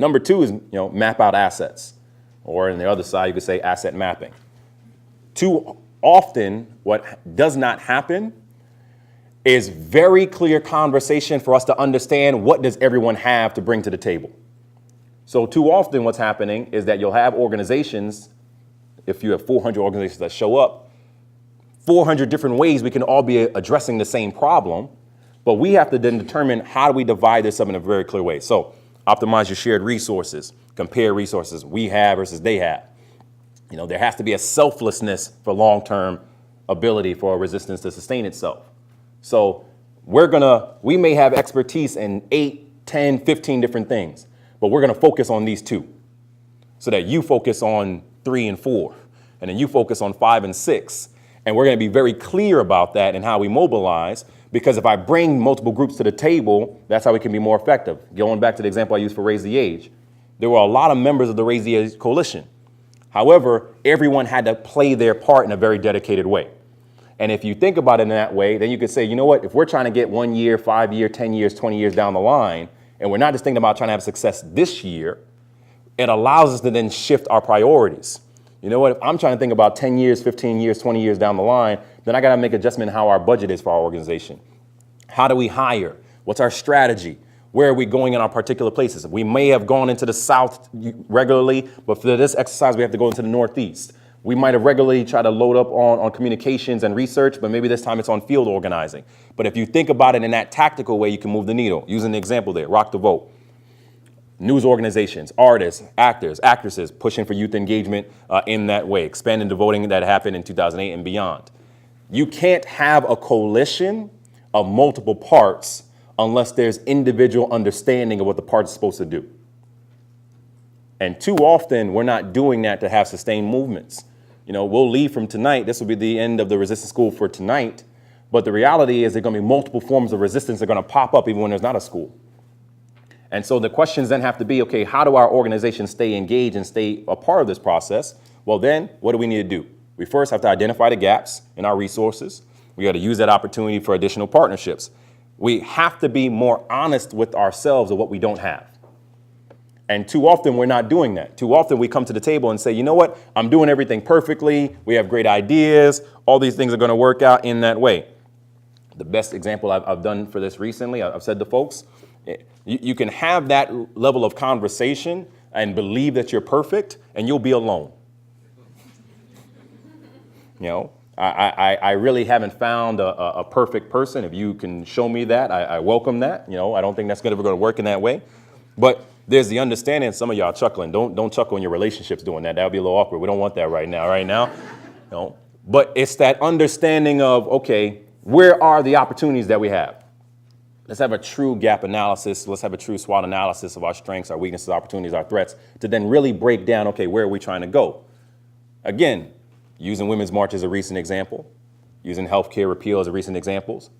Number two is, map out assets, or on the other side, you could say asset mapping. Too often, what does not happen is very clear conversation for us to understand what does everyone have to bring to the table. So too often what's happening is that you'll have organizations, if you have 400 organizations that show up, 400 different ways we can all be addressing the same problem, but we have to then determine how do we divide this up in a very clear way. So optimize your shared resources, compare resources we have versus they have. There has to be a selflessness for long-term ability for a resistance to sustain itself. So we may have expertise in 8, 10, 15 different things, but we're going to focus on these 2 so that you focus on 3 and 4, and then you focus on 5 and 6. And we're going to be very clear about that and how we mobilize, because if I bring multiple groups to the table, that's how we can be more effective. Going back to the example I used for Raise the Age, there were a lot of members of the Raise the Age coalition. However, everyone had to play their part in a very dedicated way. And if you think about it in that way, then you could say, you know what, if we're trying to get 1 year, 5 years, 10 years, 20 years down the line, and we're not just thinking about trying to have success this year, it allows us to then shift our priorities. You know what, if I'm trying to think about 10 years, 15 years, 20 years down the line, then I got to make adjustment in how our budget is for our organization. How do we hire? What's our strategy? Where are we going in our particular places? We may have gone into the South regularly, but for this exercise, we have to go into the Northeast. We might have regularly tried to load up on communications and research, but maybe this time it's on field organizing. But if you think about it in that tactical way, you can move the needle. Using the example there, Rock the Vote. News organizations, artists, actors, actresses, pushing for youth engagement in that way, expanding the voting that happened in 2008 and beyond. You can't have a coalition of multiple parts unless there's individual understanding of what the part is supposed to do. And too often, we're not doing that to have sustained movements. We'll leave from tonight. This will be the end of the resistance school for tonight. But the reality is there are going to be multiple forms of resistance that are going to pop up even when there's not a school. And so the questions then have to be, okay, how do our organizations stay engaged and stay a part of this process? Well, then what do we need to do? We first have to identify the gaps in our resources. We got to use that opportunity for additional partnerships. We have to be more honest with ourselves of what we don't have. And too often we're not doing that. Too often we come to the table and say, you know what, I'm doing everything perfectly. We have great ideas. All these things are going to work out in that way. The best example I've done for this recently, I've said to folks, you can have that level of conversation and believe that you're perfect and you'll be alone. I really haven't found a perfect person. If you can show me that, I welcome that. I don't think that's ever going to work in that way. But there's the understanding, some of y'all chuckling. Don't chuckle in your relationships doing that. That would be a little awkward. We don't want that right now. But it's that understanding of, okay, where are the opportunities that we have? Let's have a true gap analysis. Let's have a true SWOT analysis of our strengths, our weaknesses, opportunities, our threats, to then really break down, okay, where are we trying to go? Again, using Women's March as a recent example, using healthcare repeal as a recent examples.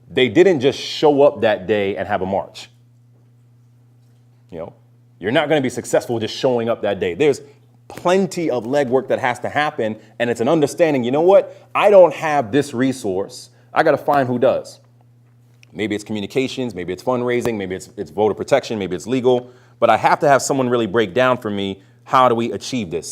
They didn't just show up that day and have a march. You're not going to be successful just showing up that day. There's plenty of legwork that has to happen, and it's an understanding, you know what? I don't have this resource. I got to find who does. Maybe it's communications, maybe it's fundraising, maybe it's voter protection, maybe it's legal, but I have to have someone really break down for me, how do we achieve this?